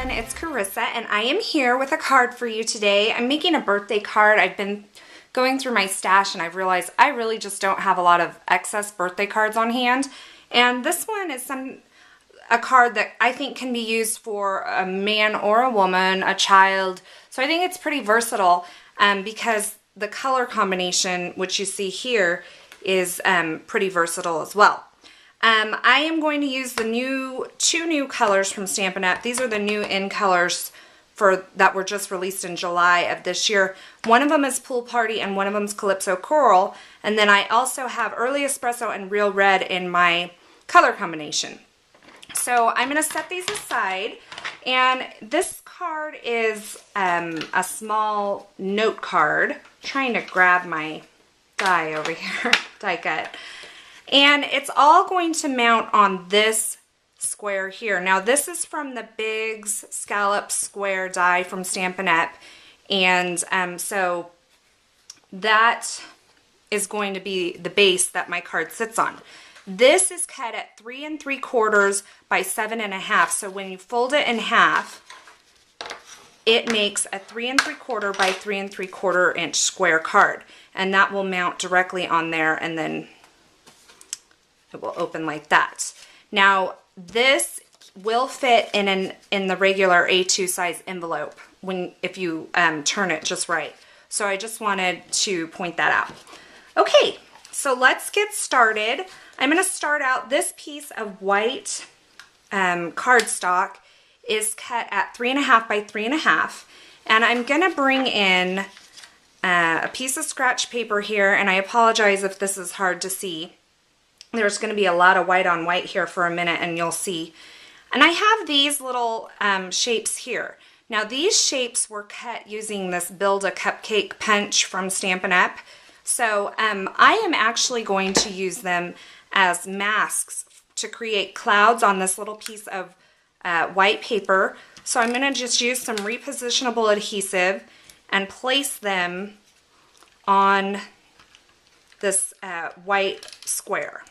everyone, it's Carissa and I am here with a card for you today. I'm making a birthday card. I've been going through my stash and I've realized I really just don't have a lot of excess birthday cards on hand. And this one is a card that I think can be used for a man or a woman, a child. So I think it's pretty versatile because the color combination, which you see here, is pretty versatile as well. I am going to use the two new colors from Stampin' Up. These are the new in colors that were just released in July of this year. One of them is Pool Party and one of them is Calypso Coral. And then I also have Early Espresso and Real Red in my color combination. So I'm going to set these aside. And this card is a small note card. I'm trying to grab my die over here, die cut. And it's all going to mount on this square here. Now this is from the Biggs Scallop Square die from Stampin' Up. And so that is going to be the base that my card sits on. This is cut at 3 3/4 by 7 1/2. So when you fold it in half, it makes a 3 3/4 by 3 3/4 inch square card. And that will mount directly on there, and then it will open like that. Now this will fit in the regular A2 size envelope if you turn it just right. So I just wanted to point that out. Okay, so let's get started. I'm going to start out. This piece of white cardstock is cut at 3 1/2 by 3 1/2, and I'm going to bring in a piece of scratch paper here, and I apologize if this is hard to see. There's going to be a lot of white on white here for a minute and you'll see. And I have these little shapes here. Now these shapes were cut using this Build a Cupcake punch from Stampin' Up. So I am actually going to use them as masks to create clouds on this little piece of white paper. So I'm going to just use some repositionable adhesive and place them on this white square.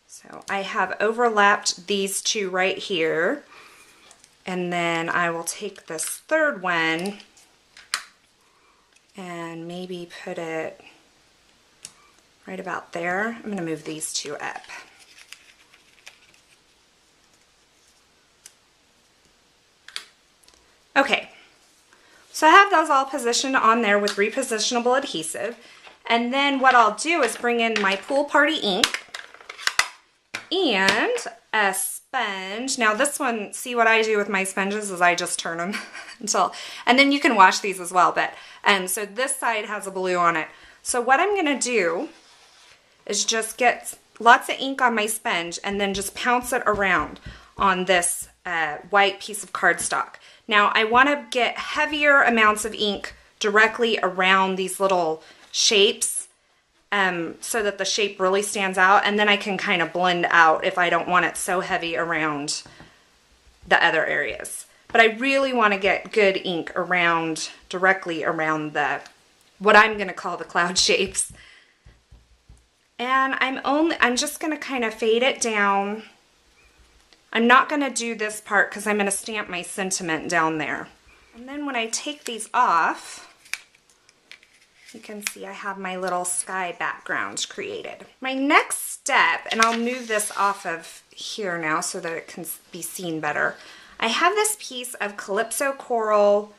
So I have overlapped these two right here, and then I will take this third one and maybe put it right about there. I'm going to move these two up. Okay, so I have those all positioned on there with repositionable adhesive, and then what I'll do is bring in my Pool Party ink and a sponge. Now this one, see what I do with my sponges is I just turn them and then you can wash these as well, but so this side has a blue on it. So what I'm going to do is just get lots of ink on my sponge and then just pounce it around on this white piece of cardstock. Now I want to get heavier amounts of ink directly around these little shapes so that the shape really stands out, and then I can kind of blend out if I don't want it so heavy around the other areas. But I really want to get good ink directly around what I'm going to call the cloud shapes. And I'm just going to kind of fade it down. I'm not going to do this part because I'm going to stamp my sentiment down there. And then when I take these off, you can see I have my little sky background created. My next step, and I'll move this off of here now so that it can be seen better. I have this piece of Calypso Coral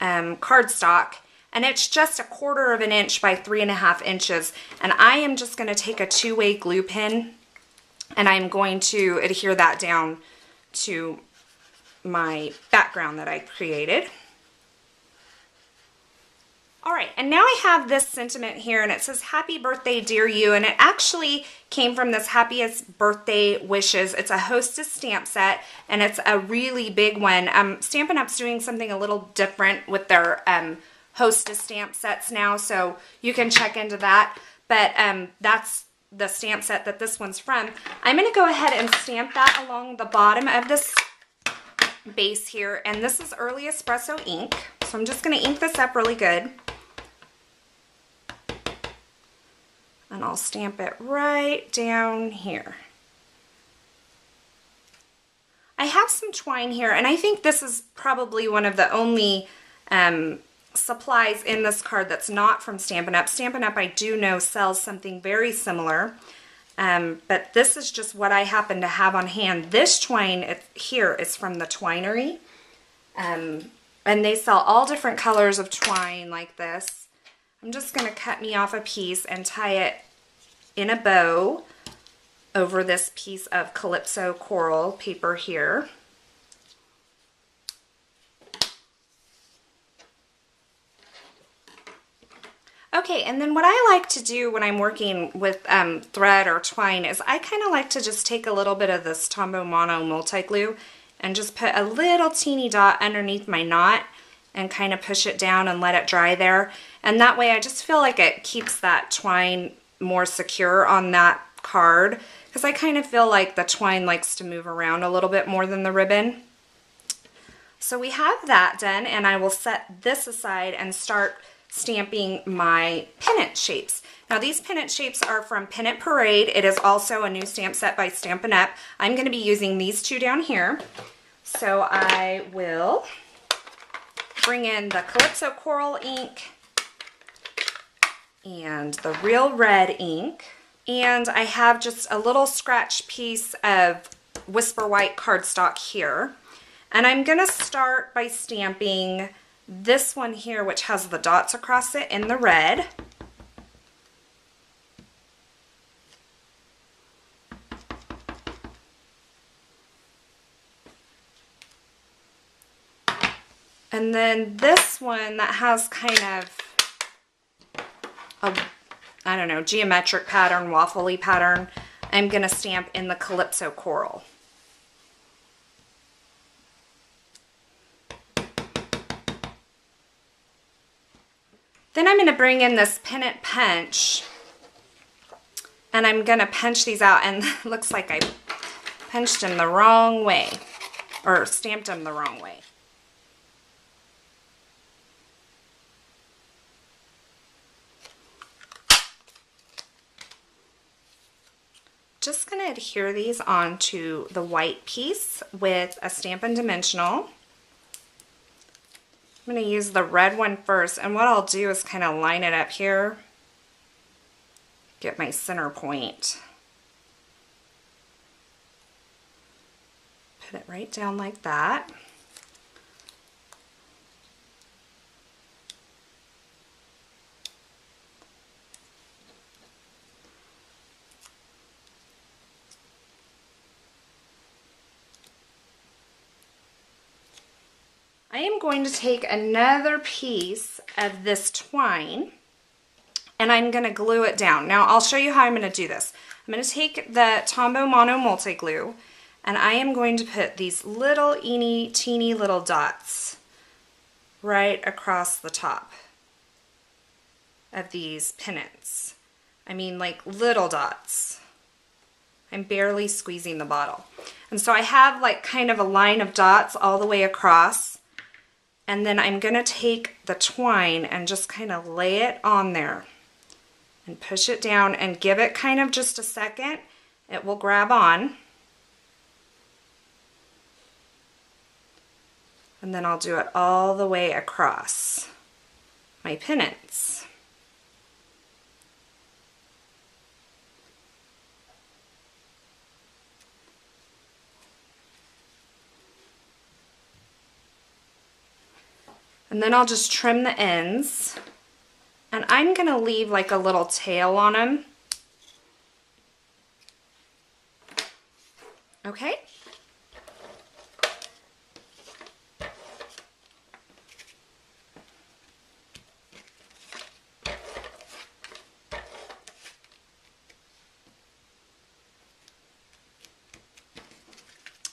cardstock, and it's just 1/4 inch by 3 1/2 inches. And I am just going to take a 2-way glue pen, and I'm going to adhere that down to my background that I created. Alright, and now I have this sentiment here, and it says, "Happy birthday, dear you," and it actually came from this Happiest Birthday Wishes. It's a Hostess stamp set, and it's a really big one. Stampin' Up's doing something a little different with their Hostess stamp sets now, so you can check into that. But that's the stamp set that this one's from. I'm going to go ahead and stamp that along the bottom of this base here, and this is Early Espresso ink. So I'm just going to ink this up really good. And I'll stamp it right down here. I have some twine here, and I think this is probably one of the only supplies in this card that's not from Stampin' Up. Stampin' Up, I do know, sells something very similar, but this is just what I happen to have on hand. This twine here is from the Twinery, and they sell all different colors of twine like this. I'm just going to cut me off a piece and tie it in a bow over this piece of Calypso coral paper here. Okay, and then what I like to do when I'm working with thread or twine is I kind of like to just take a little bit of this Tombow Mono multi-glue and just put a little teeny dot underneath my knot and kind of push it down and let it dry there. And that way I just feel like it keeps that twine more secure on that card, because I kind of feel like the twine likes to move around a little bit more than the ribbon. So we have that done, and I will set this aside and start stamping my pennant shapes. Now these pennant shapes are from Pennant Parade. It is also a new stamp set by Stampin' Up. I'm going to be using these two down here. So I will bring in the Calypso Coral ink and the Real Red ink. And I have just a little scratch piece of Whisper White cardstock here. And I'm going to start by stamping this one here, which has the dots across it in the red. And then this one that has kind of a, I don't know, geometric pattern, waffly pattern, I'm going to stamp in the Calypso Coral. Then I'm going to bring in this Pennant punch, and I'm going to punch these out, and it looks like I punched them the wrong way, or stamped them the wrong way. Just going to adhere these onto the white piece with a Stampin' Dimensional. I'm going to use the red one first, and what I'll do is kind of line it up here, get my center point, put it right down like that. I am going to take another piece of this twine and I'm going to glue it down. Now I'll show you how I'm going to do this. I'm going to take the Tombow Mono multi-glue and I am going to put these little teeny little dots right across the top of these pennants. I mean, like little dots. I'm barely squeezing the bottle. And so I have like kind of a line of dots all the way across. And then I'm going to take the twine and just kind of lay it on there and push it down and give it kind of just a second. It will grab on. And then I'll do it all the way across my pennants. And then I'll just trim the ends, and I'm going to leave like a little tail on them. Okay?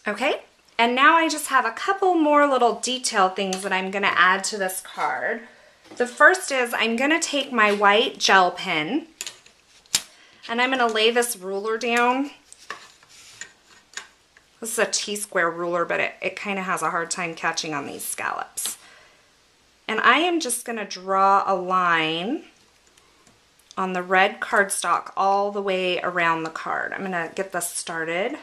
Okay? And now I just have a couple more little detail things that I'm going to add to this card. The first is I'm going to take my white gel pen and I'm going to lay this ruler down. This is a T-square ruler, but it kind of has a hard time catching on these scallops. And I am just going to draw a line on the red cardstock all the way around the card. I'm going to get this started.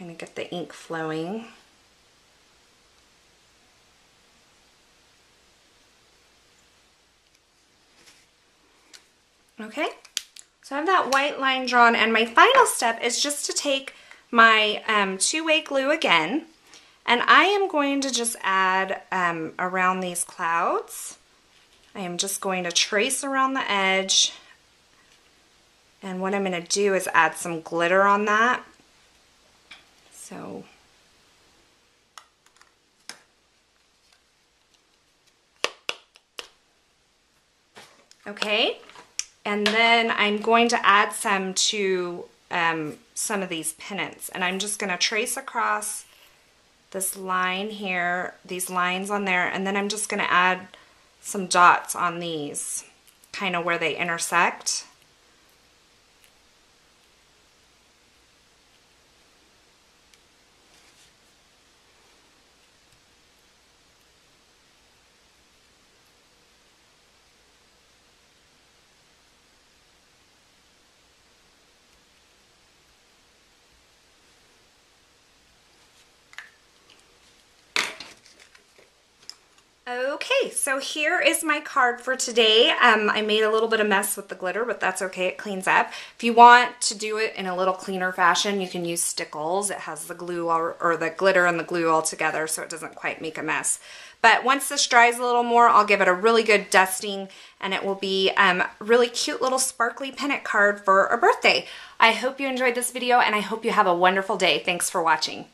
kind of get the ink flowing. Okay, so I have that white line drawn, and my final step is just to take my two-way glue again, and I am going to just add around these clouds. I am just going to trace around the edge, and what I'm going to do is add some glitter on that. So okay, and then I'm going to add some to some of these pennants, and I'm just going to trace across this line here, these lines on there, and then I'm just going to add some dots on these, kind of where they intersect. Okay, so here is my card for today. I made a little bit of mess with the glitter, but that's okay, it cleans up. If you want to do it in a little cleaner fashion, you can use stickles. It has the glue or the glitter and the glue all together, so it doesn't quite make a mess. But once this dries a little more, I'll give it a really good dusting, and it will be a really cute little sparkly pennant card for a birthday. I hope you enjoyed this video, and I hope you have a wonderful day. Thanks for watching.